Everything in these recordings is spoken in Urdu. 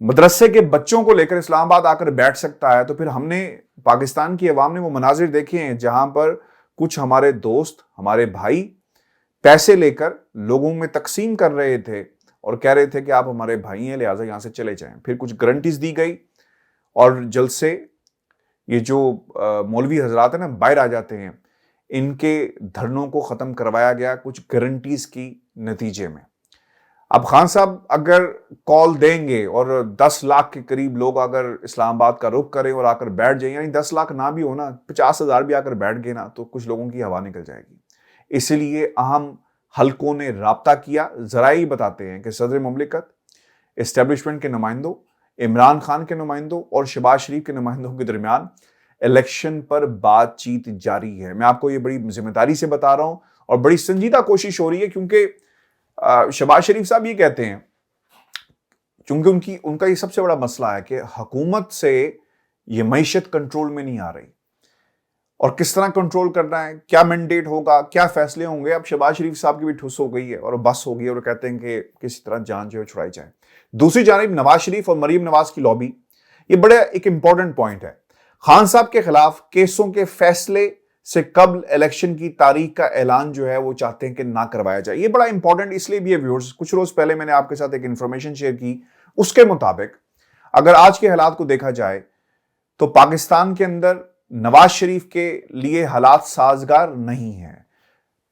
مدرسے کے بچوں کو لے کر اسلام آباد آ کر بیٹھ سکتا ہے، تو پھر ہم نے پاکستان کی عوام نے وہ مناظر دیکھے ہیں جہاں پر کچھ ہمارے دوست، ہمارے بھائی پیسے لے کر لوگوں میں تقسیم کر رہے تھے اور کہہ رہے تھے کہ آپ ہمارے بھائی ہیں لہٰذا یہاں سے چلے جائیں. پھر کچھ گارنٹیز دی گئی اور جلسے یہ جو مولوی حضرات ہیں نا باہر آ جاتے ہیں، ان کے دھرنوں کو ختم کروایا گیا کچھ گارنٹیز کی نتیجے میں. اب خان صاحب اگر کال دیں گے اور 10 لاکھ کے قریب لوگ اگر اسلام آباد کا رخ کریں اور آ کر بیٹھ جائیں، یعنی 10 لاکھ نہ بھی ہونا 50,000 بھی آ کر بیٹھ گئے نا، تو کچھ لوگوں کی ہوا نکل جائے گی. اسی لیے اہم حلقوں نے رابطہ کیا. ذرائع بتاتے ہیں کہ صدر مملکت، اسٹیبلشمنٹ کے نمائندوں، عمران خان کے نمائندوں اور شہباز شریف کے نمائندوں کے درمیان الیکشن پر بات چیت جاری ہے. میں آپ کو یہ بڑی ذمہ داری سے بتا رہا ہوں اور بڑی سنجیدہ کوشش ہو رہی ہے، کیونکہ شہباز شریف صاحب یہ کہتے ہیں، چونکہ ان کا یہ سب سے بڑا مسئلہ ہے کہ حکومت سے یہ معیشت کنٹرول میں نہیں آ رہی اور کس طرح کنٹرول کرنا ہے، کیا مینڈیٹ ہوگا، کیا فیصلے ہوں گے. اب شہباز شریف صاحب کی بھی ٹھوس ہو گئی ہے اور بس ہو گئی اور کہتے ہیں کہ کسی طرح جان جو ہے چھڑائی جائے. دوسری جانب نواز شریف اور مریم نواز کی لابی، یہ بڑا ایک امپورٹنٹ پوائنٹ ہے. خان صاحب کے خلاف کیسوں کے فیصلے سے قبل الیکشن کی تاریخ کا اعلان جو ہے وہ چاہتے ہیں کہ نہ کروایا جائے. یہ بڑا امپورٹنٹ اس لیے بھی ہے ویورز، کچھ روز پہلے میں نے آپ کے ساتھ ایک انفارمیشن شیئر کی، اس کے مطابق اگر آج کے حالات کو دیکھا جائے تو پاکستان کے اندر نواز شریف کے لیے حالات سازگار نہیں ہیں.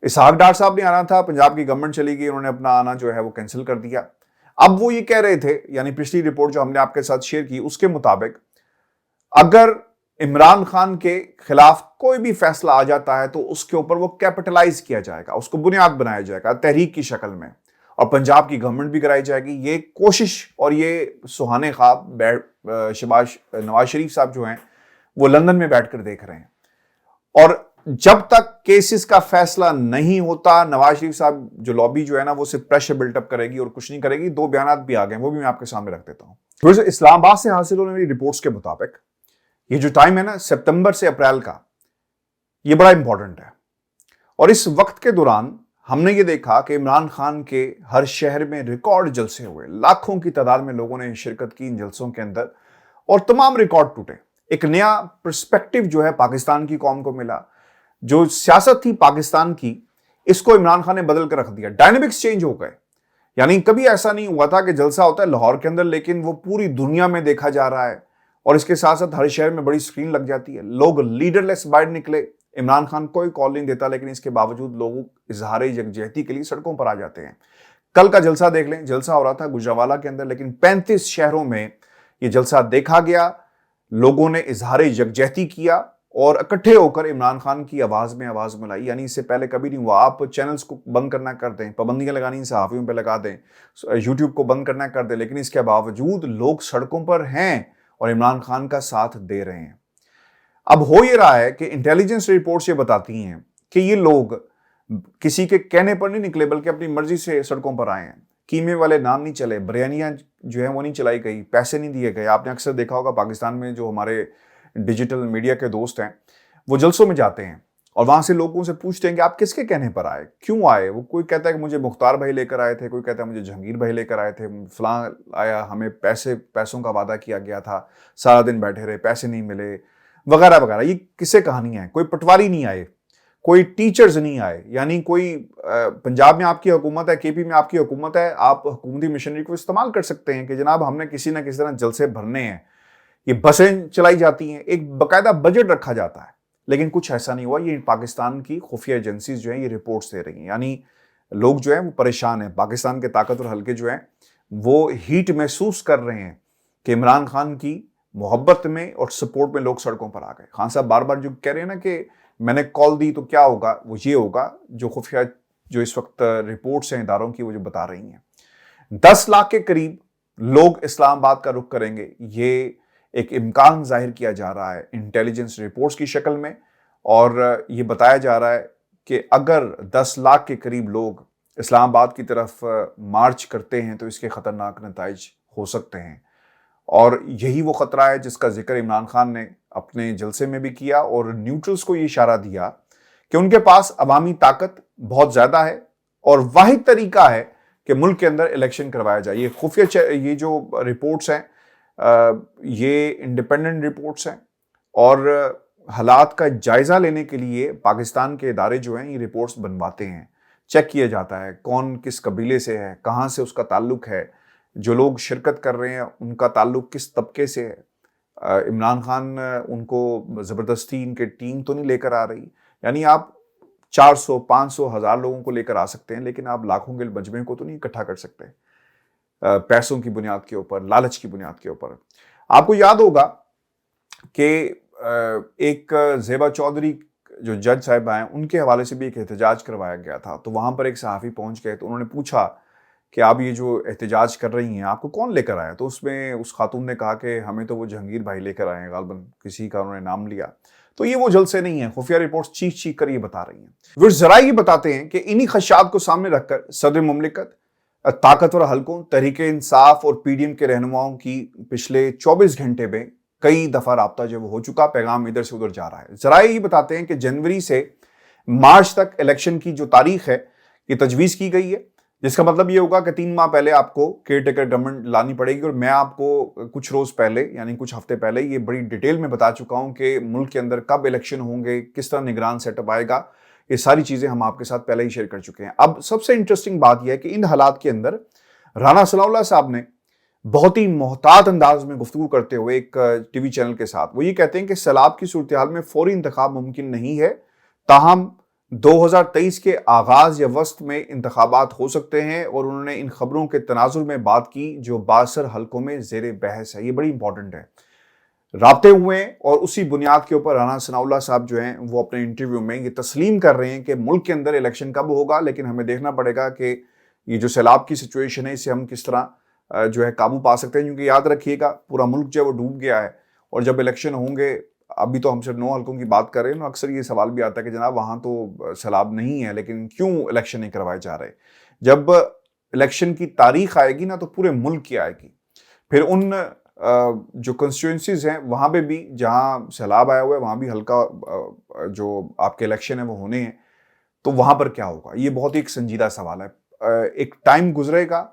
اسحاق ڈار صاحب نے آنا تھا، پنجاب کی گورنمنٹ چلی گئی، انہوں نے اپنا آنا جو ہے وہ کینسل کر دیا. اب وہ یہ کہہ رہے تھے، یعنی پچھلی رپورٹ جو ہم نے آپ کے ساتھ شیئر کی اس کے مطابق اگر عمران خان کے خلاف کوئی بھی فیصلہ آ جاتا ہے تو اس کے اوپر وہ کیپٹلائز کیا جائے گا، اس کو بنیاد بنایا جائے گا تحریک کی شکل میں، اور پنجاب کی گورنمنٹ بھی کرائی جائے گی. یہ کوشش اور یہ سہانے خواب نواز شریف صاحب جو ہیں وہ لندن میں بیٹھ کر دیکھ رہے ہیں. اور جب تک کیسز کا فیصلہ نہیں ہوتا، نواز شریف صاحب جو لابی جو ہے نا وہ صرف پریشر بلٹ اپ کرے گی اور کچھ نہیں کرے گی. 2 بیانات بھی آ گئے، وہ بھی میں آپ کے سامنے رکھ دیتا ہوں. اسلام آباد سے حاصل ہونے والی رپورٹس کے مطابق یہ جو ٹائم ہے نا ستمبر سے اپریل کا، یہ بڑا امپورٹنٹ ہے. اور اس وقت کے دوران ہم نے یہ دیکھا کہ عمران خان کے ہر شہر میں ریکارڈ جلسے ہوئے، لاکھوں کی تعداد میں لوگوں نے شرکت کی ان جلسوں کے اندر اور تمام ریکارڈ ٹوٹے. ایک نیا پرسپیکٹو جو ہے پاکستان کی قوم کو ملا. جو سیاست تھی پاکستان کی، اس کو عمران خان نے بدل کر رکھ دیا. ڈائنامکس چینج ہو گئے. یعنی کبھی ایسا نہیں ہوا تھا کہ جلسہ ہوتا ہے لاہور کے اندر لیکن وہ پوری دنیا میں دیکھا جا رہا ہے اور اس کے ساتھ ساتھ ہر شہر میں بڑی سکرین لگ جاتی ہے. لوگ لیڈر لیس باہر نکلے. عمران خان کوئی کال نہیں دیتا لیکن اس کے باوجود لوگ اظہار یکجہتی کے لیے سڑکوں پر آ جاتے ہیں. کل کا جلسہ دیکھ لیں، جلسہ ہو رہا تھا گجرانوالہ کے اندر لیکن 35 شہروں میں یہ جلسہ دیکھا گیا. لوگوں نے اظہار یکجہتی کیا اور اکٹھے ہو کر عمران خان کی آواز میں آواز ملائی. یعنی اس سے پہلے کبھی نہیں ہوا. آپ چینلز کو بند کرنا کر دیں، پابندیاں لگانی صحافیوں پہ لگا دیں، یوٹیوب کو بند کرنا کر دیں، لیکن اس کے باوجود لوگ سڑکوں پر ہیں اور عمران خان کا ساتھ دے رہے ہیں. اب ہو یہ رہا ہے کہ انٹیلیجنس رپورٹس یہ بتاتی ہیں کہ یہ لوگ کسی کے کہنے پر نہیں نکلے بلکہ اپنی مرضی سے سڑکوں پر آئے ہیں. قیمے والے نام نہیں چلے، بریانیاں جو ہیں وہ نہیں چلائی گئی، پیسے نہیں دیے گئے. آپ نے اکثر دیکھا ہوگا پاکستان میں جو ہمارے ڈیجیٹل میڈیا کے دوست ہیں وہ جلسوں میں جاتے ہیں اور وہاں سے لوگوں سے پوچھتے ہیں کہ آپ کس کے کہنے پر آئے، کیوں آئے. وہ کوئی کہتا ہے کہ مجھے مختار بھائی لے کر آئے تھے، کوئی کہتا ہے مجھے جہانگیر بھائی لے کر آئے تھے، فلاں آیا، ہمیں پیسوں کا وعدہ کیا گیا تھا، سارا دن بیٹھے رہے، پیسے نہیں ملے، وغیرہ وغیرہ. یہ قصے کہانیاں ہیں. کوئی پٹواری نہیں آئے، کوئی ٹیچرز نہیں آئے. یعنی کوئی پنجاب میں آپ کی حکومت ہے، کے پی میں آپ کی حکومت ہے، آپ حکومتی مشنری کو استعمال کر سکتے ہیں کہ جناب ہم نے کسی نہ کسی طرح جلسے بھرنے ہیں. یہ بسیں چلائی جاتی ہیں، ایک باقاعدہ بجٹ رکھا جاتا ہے، لیکن کچھ ایسا نہیں ہوا. یہ پاکستان کی خفیہ ایجنسیز جو ہیں یہ رپورٹس دے رہی ہیں. یعنی لوگ جو ہیں وہ پریشان ہیں. پاکستان کے طاقتور حلقے جو ہیں وہ ہیٹ محسوس کر رہے ہیں کہ عمران خان کی محبت میں اور سپورٹ میں لوگ سڑکوں پر آ گئے. خان صاحب بار بار جو کہہ رہے ہیں نا کہ میں نے کال دی تو کیا ہوگا، وہ یہ ہوگا جو خفیہ جو اس وقت رپورٹس ہیں اداروں کی وہ جو بتا رہی ہیں. 10 لاکھ کے قریب لوگ اسلام آباد کا رخ کریں گے، یہ ایک امکان ظاہر کیا جا رہا ہے انٹیلیجنس رپورٹس کی شکل میں. اور یہ بتایا جا رہا ہے کہ اگر 10 لاکھ کے قریب لوگ اسلام آباد کی طرف مارچ کرتے ہیں تو اس کے خطرناک نتائج ہو سکتے ہیں. اور یہی وہ خطرہ ہے جس کا ذکر عمران خان نے اپنے جلسے میں بھی کیا اور نیوٹرلز کو یہ اشارہ دیا کہ ان کے پاس عوامی طاقت بہت زیادہ ہے اور واحد طریقہ ہے کہ ملک کے اندر الیکشن کروایا جائے. یہ خفیہ یہ جو رپورٹس ہیں یہ انڈیپینڈنٹ رپورٹس ہیں اور حالات کا جائزہ لینے کے لیے پاکستان کے ادارے جو ہیں یہ رپورٹس بنواتے ہیں، چیک کیا جاتا ہے کون کس قبیلے سے ہے، کہاں سے اس کا تعلق ہے، جو لوگ شرکت کر رہے ہیں ان کا تعلق کس طبقے سے ہے۔ عمران خان ان کو زبردستی ان کے ٹیم تو نہیں لے کر آ رہی، یعنی آپ 400 500 1000 لوگوں کو لے کر آ سکتے ہیں لیکن آپ لاکھوں کے مجمع کو تو نہیں اکٹھا کر سکتے پیسوں کی بنیاد کے اوپر، لالچ کی بنیاد کے اوپر۔ آپ کو یاد ہوگا کہ ایک زیبا چودھری جو جج صاحب ہیں ان کے حوالے سے بھی ایک احتجاج کروایا گیا تھا، تو وہاں پر ایک صحافی پہنچ گئے تو انہوں نے پوچھا کہ آپ یہ جو احتجاج کر رہی ہیں آپ کو کون لے کر آیا؟ تو اس میں اس خاتون نے کہا کہ ہمیں تو وہ جہانگیر بھائی لے کر آئے ہیں، غالباً کسی کا انہوں نے نام لیا۔ تو یہ وہ جلسے نہیں ہیں، خفیہ رپورٹس چیخ چیخ کر یہ بتا رہی ہیں۔ وہ ذرائع یہ بتاتے ہیں کہ انہی خدشات کو سامنے رکھ کر صدر مملکت، طاقتور حلقوں، تحریک انصاف اور پی ڈی ایم کے رہنماؤں کی پچھلے 24 گھنٹے میں کئی دفعہ رابطہ جو ہو چکا، پیغام ادھر سے ادھر جا رہا ہے۔ ذرائع یہ بتاتے ہیں کہ جنوری سے مارچ تک الیکشن کی جو تاریخ ہے یہ تجویز کی گئی ہے، جس کا مطلب یہ ہوگا کہ 3 ماہ پہلے آپ کو کیئر ٹیکر گورنمنٹ لانی پڑے گی۔ اور میں آپ کو کچھ روز پہلے یعنی کچھ ہفتے پہلے یہ بڑی ڈیٹیل میں بتا چکا ہوں کہ ملک کے اندر کب الیکشن ہوں گے، کس طرح نگران سیٹ اپ آئے گا، یہ ساری چیزیں ہم آپ کے ساتھ پہلے ہی شیئر کر چکے ہیں۔ اب سب سے انٹرسٹنگ بات یہ ہے کہ ان حالات کے اندر رانا ثناء اللہ صاحب نے بہت ہی محتاط انداز میں گفتگو کرتے ہوئے ایک ٹی وی چینل کے ساتھ وہ یہ کہتے ہیں کہ سیلاب کی صورتحال میں فوری انتخاب ممکن نہیں ہے، تاہم 2023 کے آغاز یا وسط میں انتخابات ہو سکتے ہیں، اور انہوں نے ان خبروں کے تناظر میں بات کی جو باثر حلقوں میں زیر بحث ہے۔ یہ بڑی امپورٹنٹ ہے، رابطے ہوئے ہیں اور اسی بنیاد کے اوپر رانا ثناء اللہ صاحب جو ہیں وہ اپنے انٹرویو میں یہ تسلیم کر رہے ہیں کہ ملک کے اندر الیکشن کب ہوگا، لیکن ہمیں دیکھنا پڑے گا کہ یہ جو سیلاب کی سچویشن ہے اسے ہم کس طرح جو ہے قابو پا سکتے ہیں، کیونکہ یاد رکھیے گا پورا ملک جو ہے وہ ڈوب گیا ہے، اور جب الیکشن ہوں گے، ابھی تو ہم صرف 9 حلقوں کی بات کر رہے ہیں، اکثر یہ سوال بھی آتا ہے کہ جناب وہاں تو سیلاب نہیں ہے لیکن کیوں الیکشن نہیں کروائے جا رہے؟ جب الیکشن کی تاریخ آئے گی نا تو پورے ملک کی آئے گی، پھر ان جو کنسٹیچوئنسیز ہیں وہاں پہ بھی جہاں سیلاب آیا ہوا ہے وہاں بھی ہلکا جو آپ کے الیکشن ہیں وہ ہونے ہیں، تو وہاں پر کیا ہوگا؟ یہ بہت ہی ایک سنجیدہ سوال ہے۔ ایک ٹائم گزرے گا،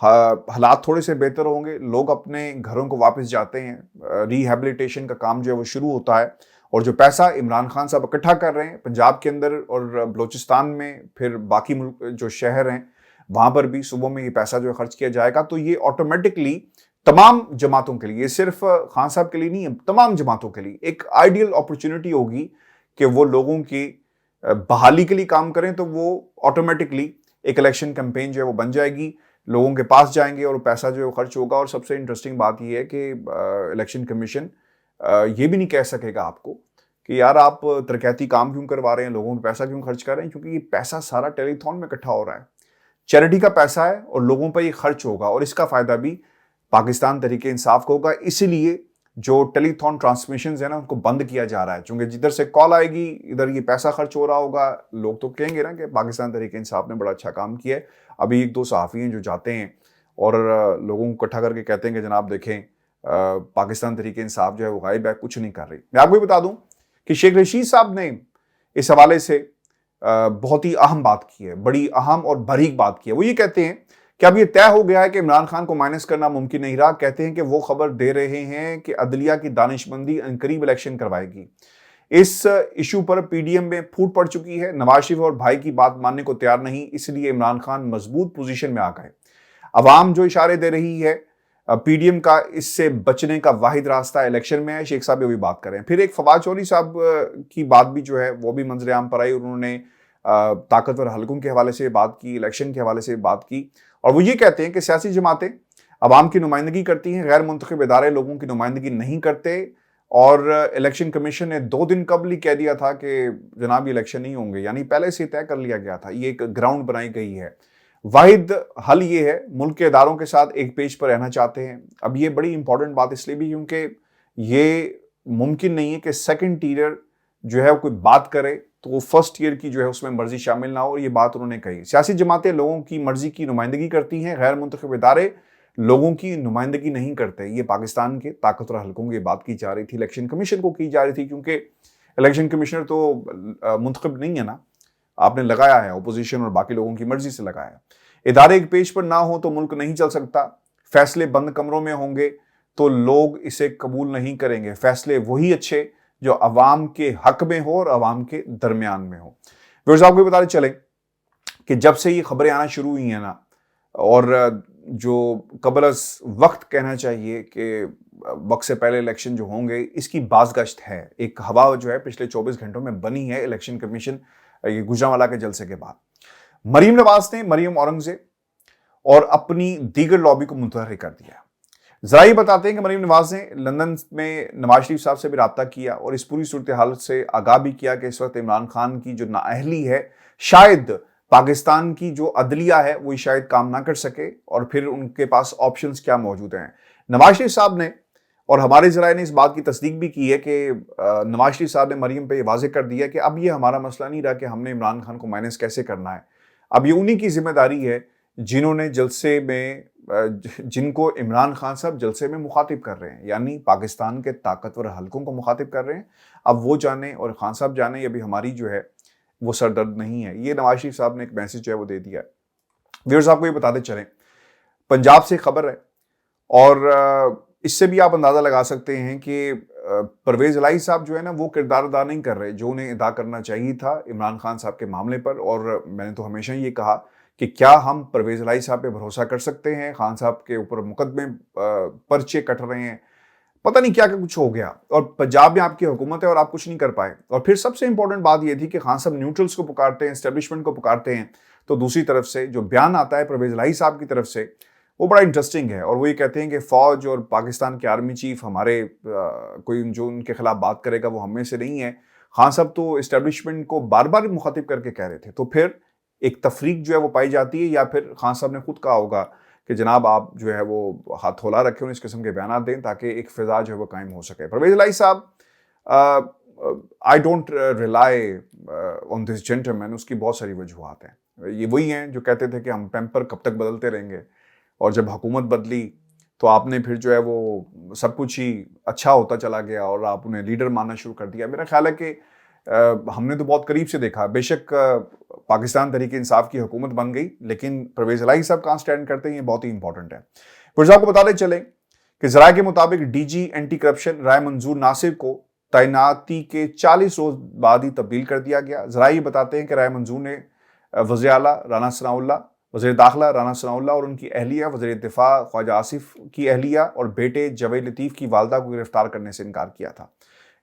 حالات تھوڑے سے بہتر ہوں گے، لوگ اپنے گھروں کو واپس جاتے ہیں، ری ہیبلیٹیشن کا کام جو ہے وہ شروع ہوتا ہے، اور جو پیسہ عمران خان صاحب اکٹھا کر رہے ہیں پنجاب کے اندر اور بلوچستان میں، پھر باقی ملک جو شہر ہیں وہاں پر بھی صوبوں میں یہ پیسہ جو ہے خرچ کیا جائے گا، تو یہ آٹومیٹکلی تمام جماعتوں کے لیے، یہ صرف خان صاحب کے لیے نہیں ہے، تمام جماعتوں کے لیے ایک آئیڈیل اپرچونٹی ہوگی کہ وہ لوگوں کی بحالی کے لیے کام کریں، تو وہ آٹومیٹکلی ایک الیکشن کیمپین جو ہے وہ بن جائے گی، لوگوں کے پاس جائیں گے اور پیسہ جو ہے خرچ ہوگا۔ اور سب سے انٹرسٹنگ بات یہ ہے کہ الیکشن کمیشن یہ بھی نہیں کہہ سکے گا آپ کو کہ یار آپ ترقیاتی کام کیوں کروا رہے ہیں، لوگوں پہ پیسہ کیوں خرچ کر رہے ہیں، کیونکہ یہ پیسہ سارا ٹیلی تھون میں اکٹھا ہو رہا ہے، چیریٹی کا پیسہ ہے اور لوگوں پہ یہ خرچ ہوگا، اور اس کا فائدہ بھی پاکستان تحریک انصاف کو ہوگا۔ اسی لیے جو ٹیلی تھون ٹرانسمیشنز ہیں نا ان کو بند کیا جا رہا ہے، چونکہ جدھر سے کال آئے گی ادھر یہ پیسہ خرچ ہو رہا ہوگا، لوگ تو کہیں گے نا کہ پاکستان تحریک انصاف نے بڑا اچھا کام کیا ہے۔ ابھی 1-2 صحافی ہیں جو جاتے ہیں اور لوگوں کو اکٹھا کر کے کہتے ہیں کہ جناب دیکھیں پاکستان تحریک انصاف جو ہے وہ غائب ہے، کچھ نہیں کر رہی۔ میں آپ کو یہ بتا دوں کہ شیخ رشید صاحب نے اس حوالے سے بہت ہی اہم بات کی ہے، بڑی اہم اور باریک بات کی ہے۔ وہ یہ کہتے ہیں کہ اب یہ طے ہو گیا ہے کہ عمران خان کو مائنس کرنا ممکن نہیں رہا، کہتے ہیں کہ وہ خبر دے رہے ہیں کہ عدلیہ کی دانش مندی عنقریب الیکشن کروائے گی۔ اس ایشو پر پی ڈی ایم میں پھوٹ پڑ چکی ہے، نواز شریف اور بھائی کی بات ماننے کو تیار نہیں، اس لیے عمران خان مضبوط پوزیشن میں آ گئے۔ عوام جو اشارے دے رہی ہے پی ڈی ایم کا اس سے بچنے کا واحد راستہ الیکشن میں ہے، شیخ صاحب بھی بات کریں۔ پھر ایک فواد چودھری صاحب کی بات بھی جو ہے وہ بھی منظر عام پر آئی، انہوں نے طاقتور حلقوں کے حوالے سے بات کی، الیکشن کے حوالے سے بات کی، اور وہ یہ کہتے ہیں کہ سیاسی جماعتیں عوام کی نمائندگی کرتی ہیں، غیر منتخب ادارے لوگوں کی نمائندگی نہیں کرتے، اور الیکشن کمیشن نے 2 دن قبل ہی کہہ دیا تھا کہ جناب یہ الیکشن نہیں ہوں گے، یعنی پہلے سے طے کر لیا گیا تھا، یہ ایک گراؤنڈ بنائی گئی ہے۔ واحد حل یہ ہے، ملک کے اداروں کے ساتھ ایک پیج پر رہنا چاہتے ہیں۔ اب یہ بڑی امپورٹنٹ بات اس لیے بھی کیونکہ یہ ممکن نہیں ہے کہ سیکنڈ ٹیئر جو ہے کوئی بات کرے تو وہ فرسٹ ایئر کی جو ہے اس میں مرضی شامل نہ ہو، اور یہ بات انہوں نے کہی۔ سیاسی جماعتیں لوگوں کی مرضی کی نمائندگی کرتی ہیں، غیر منتخب ادارے لوگوں کی نمائندگی نہیں کرتے۔ یہ پاکستان کے طاقتور حلقوں کی بات کی جا رہی تھی، الیکشن کمیشن کو کی جا رہی تھی، کیونکہ الیکشن کمشنر تو منتخب نہیں ہے نا، آپ نے لگایا ہے، اپوزیشن اور باقی لوگوں کی مرضی سے لگایا ہے۔ ادارے ایک پیج پر نہ ہو تو ملک نہیں چل سکتا، فیصلے بند کمروں میں ہوں گے تو لوگ اسے قبول نہیں کریں گے. فیصلے وہی اچھے جو عوام کے حق میں ہو اور عوام کے درمیان میں ہو. ویورز آپ کو بتاتے چلیں کہ جب سے یہ خبریں آنا شروع ہوئی ہیں نا، اور جو قبل از وقت کہنا چاہیے کہ وقت سے پہلے الیکشن جو ہوں گے، اس کی بازگشت ہے. ایک ہوا جو ہے پچھلے 24 گھنٹوں میں بنی ہے الیکشن کمیشن یہ گوجرانوالہ کے جلسے کے بعد. مریم نواز نے مریم اورنگزیب اور اپنی دیگر لابی کو متحرک کر دیا. ذرا یہ بتاتے ہیں کہ مریم نواز نے لندن میں نواز شریف صاحب سے بھی رابطہ کیا اور اس پوری صورتحال سے آگاہ بھی کیا کہ اس وقت عمران خان کی جو نااہلی ہے، شاید پاکستان کی جو عدلیہ ہے وہ شاید کام نہ کر سکے، اور پھر ان کے پاس آپشنز کیا موجود ہیں. نواز شریف صاحب نے اور ہمارے ذرائع نے اس بات کی تصدیق بھی کی ہے کہ نواز شریف صاحب نے مریم پہ یہ واضح کر دیا کہ اب یہ ہمارا مسئلہ نہیں رہا کہ ہم نے عمران خان کو مائنس کیسے کرنا ہے. اب یہ انہی کی ذمہ داری ہے جنہوں نے جلسے میں جن کو عمران خان صاحب جلسے میں مخاطب کر رہے ہیں، یعنی پاکستان کے طاقتور حلقوں کو مخاطب کر رہے ہیں. اب وہ جانے اور خان صاحب جانے، یہ بھی ہماری جو ہے وہ سردرد نہیں ہے. یہ نواز شریف صاحب نے ایک میسج جو ہے وہ دے دیا ہے. ویورز آپ کو یہ بتاتے چلیں، پنجاب سے خبر ہے اور اس سے بھی آپ اندازہ لگا سکتے ہیں کہ پرویز الہی صاحب جو ہے نا وہ کردار ادا نہیں کر رہے جو انہیں ادا کرنا چاہیے تھا عمران خان صاحب کے معاملے پر. اور میں نے تو ہمیشہ یہ کہا کہ کیا ہم پرویز الہی صاحب پہ بھروسہ کر سکتے ہیں؟ خان صاحب کے اوپر مقدمے پرچے کٹ رہے ہیں، پتہ نہیں کیا کچھ ہو گیا، اور پنجاب میں آپ کی حکومت ہے اور آپ کچھ نہیں کر پائے. اور پھر سب سے امپورٹنٹ بات یہ تھی کہ خان صاحب نیوٹرلز کو پکارتے ہیں، اسٹیبلشمنٹ کو پکارتے ہیں، تو دوسری طرف سے جو بیان آتا ہے پرویز الہی صاحب کی طرف سے وہ بڑا انٹرسٹنگ ہے. اور وہ یہ کہتے ہیں کہ فوج اور پاکستان کے آرمی چیف ہمارے کوئی جو ان کے خلاف بات کرے گا وہ ہم میں سے نہیں ہے. خان صاحب تو اسٹیبلشمنٹ کو بار بار مخاطب کر کے کہہ رہے تھے. تو پھر ایک تفریق جو ہے وہ پائی جاتی ہے، یا پھر خان صاحب نے خود کہا ہوگا کہ جناب آپ جو ہے وہ ہاتھ تھولا رکھیں اور اس قسم کے بیانات دیں تاکہ ایک فضا جو ہے وہ قائم ہو سکے. پرویز الہی صاحب I don't rely on this gentleman, اس کی بہت ساری وجوہات ہیں. یہ وہی ہیں جو کہتے تھے کہ ہم پیمپر کب تک بدلتے رہیں گے، اور جب حکومت بدلی تو آپ نے پھر جو ہے وہ سب کچھ ہی اچھا ہوتا چلا گیا اور آپ انہیں لیڈر ماننا شروع کر دیا. میرا خیال ہے کہ ہم نے تو بہت قریب سے دیکھا، بے شک پاکستان تحریک انصاف کی حکومت بن گئی، لیکن پرویز الہی صاحب کہاں سٹینڈ کرتے ہیں یہ بہت ہی امپورٹنٹ ہے. پھر آپ کو بتاتے چلیں کہ ذرائع کے مطابق ڈی جی اینٹی کرپشن رائے منظور ناصر کو تعیناتی کے 40 روز بعد ہی تبدیل کر دیا گیا. ذرائع یہ بتاتے ہیں کہ رائے منظور نے وزیر اعلیٰ رانا ثناء اللہ، وزیر داخلہ رانا ثناء اللہ اور ان کی اہلیہ، وزیر دفاع خواجہ آصف کی اہلیہ اور بیٹے جوید لطیف کی والدہ کو گرفتار کرنے سے انکار کیا تھا.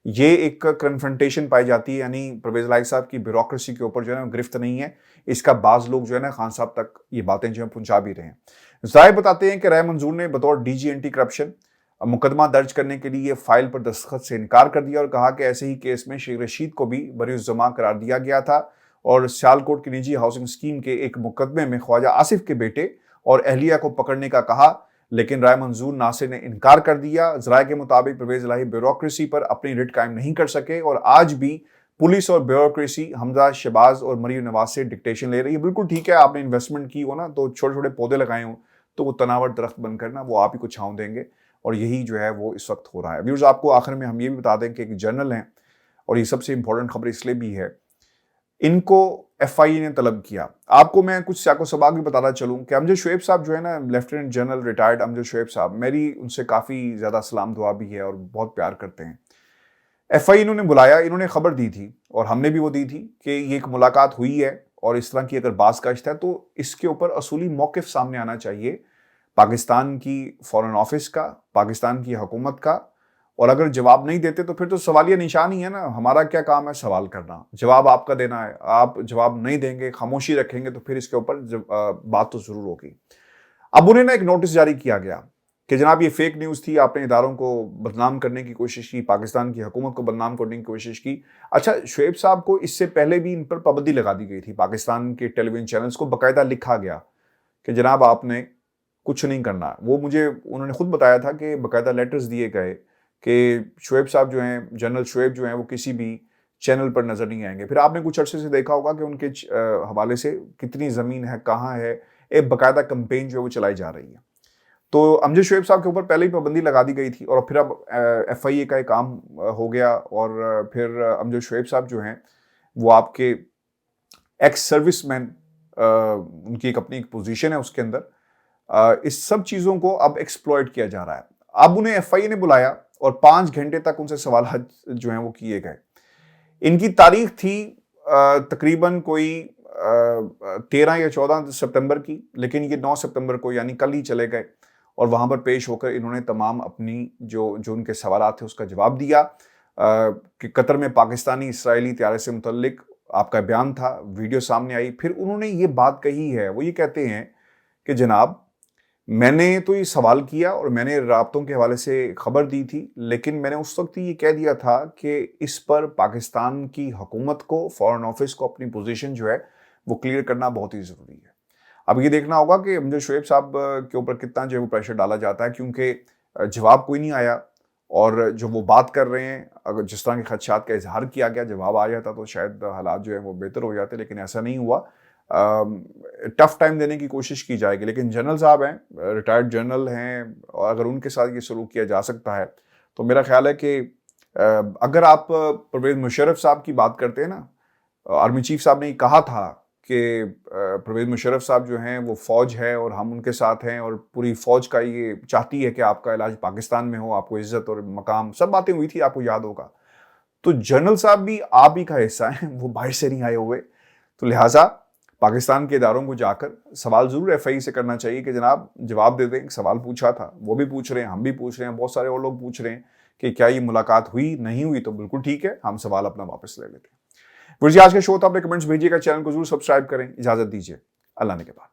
یہ ایک کنفرنٹیشن پائی جاتی ہے، یعنی پرویز الہی صاحب کی بیوروکریسی کے اوپر جو ہے نا گرفت نہیں ہے. اس کا بعض لوگ جو ہے نا خان صاحب تک یہ باتیں جو ہے پہنچا بھی رہے ہیں. ذرائع بتاتے ہیں کہ رائے منظور نے بطور ڈی جی اینٹی کرپشن مقدمہ درج کرنے کے لیے فائل پر دستخط سے انکار کر دیا اور کہا کہ ایسے ہی کیس میں شیخ رشید کو بھی بری الزماں قرار دیا گیا تھا اور سیالکوٹ کی نجی ہاؤسنگ اسکیم کے ایک مقدمے میں خواجہ آصف کے بیٹے اور اہلیہ کو پکڑنے کا کہا، لیکن رائے منظور ناصر نے انکار کر دیا. ذرائع کے مطابق پرویز الہی بیوروکریسی پر اپنی رٹ قائم نہیں کر سکے اور آج بھی پولیس اور بیوروکریسی حمزہ شہباز اور مریم نواز سے ڈکٹیشن لے رہی ہے. بالکل ٹھیک ہے، آپ نے انویسٹمنٹ کی ہو نا تو چھوٹے چھوٹے پودے لگائے ہوں تو وہ تناور درخت بن کر نا وہ آپ ہی کو چھاؤں دیں گے، اور یہی جو ہے وہ اس وقت ہو رہا ہے. ویورز آپ کو آخر میں ہم یہ بھی بتا دیں کہ ایک جنرل ہیں، اور یہ سب سے امپورٹنٹ خبر اس لیے بھی ہے، ان کو ایف آئی اے نے طلب کیا. آپ کو میں کچھ سیاق و سباق بھی بتاتا چلوں کہ امجد شعیب صاحب جو ہے نا لیفٹیننٹ جنرل ریٹائرڈ امجد شعیب صاحب، میری ان سے کافی زیادہ سلام دعا بھی ہے اور بہت پیار کرتے ہیں. ایف آئی انہوں نے بلایا، انہوں نے خبر دی تھی اور ہم نے بھی وہ دی تھی کہ یہ ایک ملاقات ہوئی ہے اور اس طرح کی اگر باز گشت ہے تو اس کے اوپر اصولی موقف سامنے آنا چاہیے پاکستان کی فارن آفس کا، پاکستان کی حکومت کا. اور اگر جواب نہیں دیتے تو پھر تو سوالیہ نشان ہی ہے نا. ہمارا کیا کام ہے سوال کرنا، جواب آپ کا دینا ہے. آپ جواب نہیں دیں گے، خاموشی رکھیں گے تو پھر اس کے اوپر بات تو ضرور ہوگی. اب انہیں نا ایک نوٹس جاری کیا گیا کہ جناب یہ فیک نیوز تھی، آپ نے اداروں کو بدنام کرنے کی کوشش کی، پاکستان کی حکومت کو بدنام کرنے کی کوشش کی. اچھا، شعیب صاحب کو اس سے پہلے بھی ان پر پابندی لگا دی گئی تھی. پاکستان کے ٹیلی ویژن چینلز کو باقاعدہ لکھا گیا کہ جناب آپ نے کچھ نہیں کرنا. وہ مجھے انہوں نے خود بتایا تھا کہ باقاعدہ لیٹرز دیے گئے کہ شعیب صاحب جو ہیں، جنرل شعیب جو ہیں، وہ کسی بھی چینل پر نظر نہیں آئیں گے. پھر آپ نے کچھ عرصے سے دیکھا ہوگا کہ ان کے حوالے سے کتنی زمین ہے، کہاں ہے، ایک باقاعدہ کمپین جو ہے وہ چلائی جا رہی ہے. تو امجد شعیب صاحب کے اوپر پہلے ہی پابندی لگا دی گئی تھی اور پھر اب ایف آئی اے کا ایک کام ہو گیا اور پھر امجد شعیب صاحب جو ہیں وہ آپ کے ایکس سروس مین، ان کی ایک اپنی ایک پوزیشن ہے اس کے اندر. اس سب چیزوں کو اب ایکسپلوئٹ کیا جا رہا ہے. اب انہیں FIA نے بلایا اور 5 گھنٹے تک ان سے سوالات جو ہیں وہ کیے گئے. ان کی تاریخ تھی تقریباً کوئی 13 یا 14 سپتمبر کی, لیکن یہ 9 سپتمبر کو یعنی کل ہی چلے گئے اور وہاں پر پیش ہو کر انہوں نے تمام اپنی جو ان کے سوالات تھے اس کا جواب دیا کہ قطر میں پاکستانی اسرائیلی طیارے سے متعلق آپ کا بیان تھا, ویڈیو سامنے آئی. پھر انہوں نے یہ بات کہی ہے, وہ یہ کہتے ہیں کہ جناب میں نے تو یہ سوال کیا اور میں نے رابطوں کے حوالے سے خبر دی تھی, لیکن میں نے اس وقت یہ کہہ دیا تھا کہ اس پر پاکستان کی حکومت کو, فارن آفس کو اپنی پوزیشن جو ہے وہ کلیئر کرنا بہت ہی ضروری ہے. اب یہ دیکھنا ہوگا کہ امجد شعیب صاحب کے اوپر کتنا جو ہے وہ پریشر ڈالا جاتا ہے, کیونکہ جواب کوئی نہیں آیا اور جو وہ بات کر رہے ہیں, اگر جس طرح کے خدشات کا اظہار کیا گیا, جواب آ جاتا تو شاید حالات جو ہے وہ بہتر ہو جاتے, لیکن ایسا نہیں ہوا. ٹف ٹائم دینے کی کوشش کی جائے گی, لیکن جنرل صاحب ہیں, ریٹائرڈ جنرل ہیں, اور اگر ان کے ساتھ یہ سلوک کیا جا سکتا ہے تو میرا خیال ہے کہ اگر آپ پرویز مشرف صاحب کی بات کرتے ہیں نا, آرمی چیف صاحب نے یہ کہا تھا کہ پرویز مشرف صاحب جو ہیں وہ فوج ہے اور ہم ان کے ساتھ ہیں, اور پوری فوج کا یہ چاہتی ہے کہ آپ کا علاج پاکستان میں ہو, آپ کو عزت اور مقام, سب باتیں ہوئی تھی, آپ کو یاد ہوگا. تو جنرل صاحب بھی آپ ہی کا حصہ ہیں, وہ باہر سے نہیں آئے ہوئے, تو لہٰذا پاکستان کے اداروں کو جا کر سوال ضرور FIA سے کرنا چاہیے کہ جناب جواب دے دیں, ایک سوال پوچھا تھا, وہ بھی پوچھ رہے ہیں, ہم بھی پوچھ رہے ہیں, بہت سارے اور لوگ پوچھ رہے ہیں کہ کیا یہ ملاقات ہوئی, نہیں ہوئی, تو بالکل ٹھیک ہے, ہم سوال اپنا واپس لے لیتے ہیں. آج کا شو تھا, اپنے کمنٹس بھیجیے گا, چینل کو ضرور سبسکرائب کریں. اجازت دیجیے, اللہ نے کے بعد.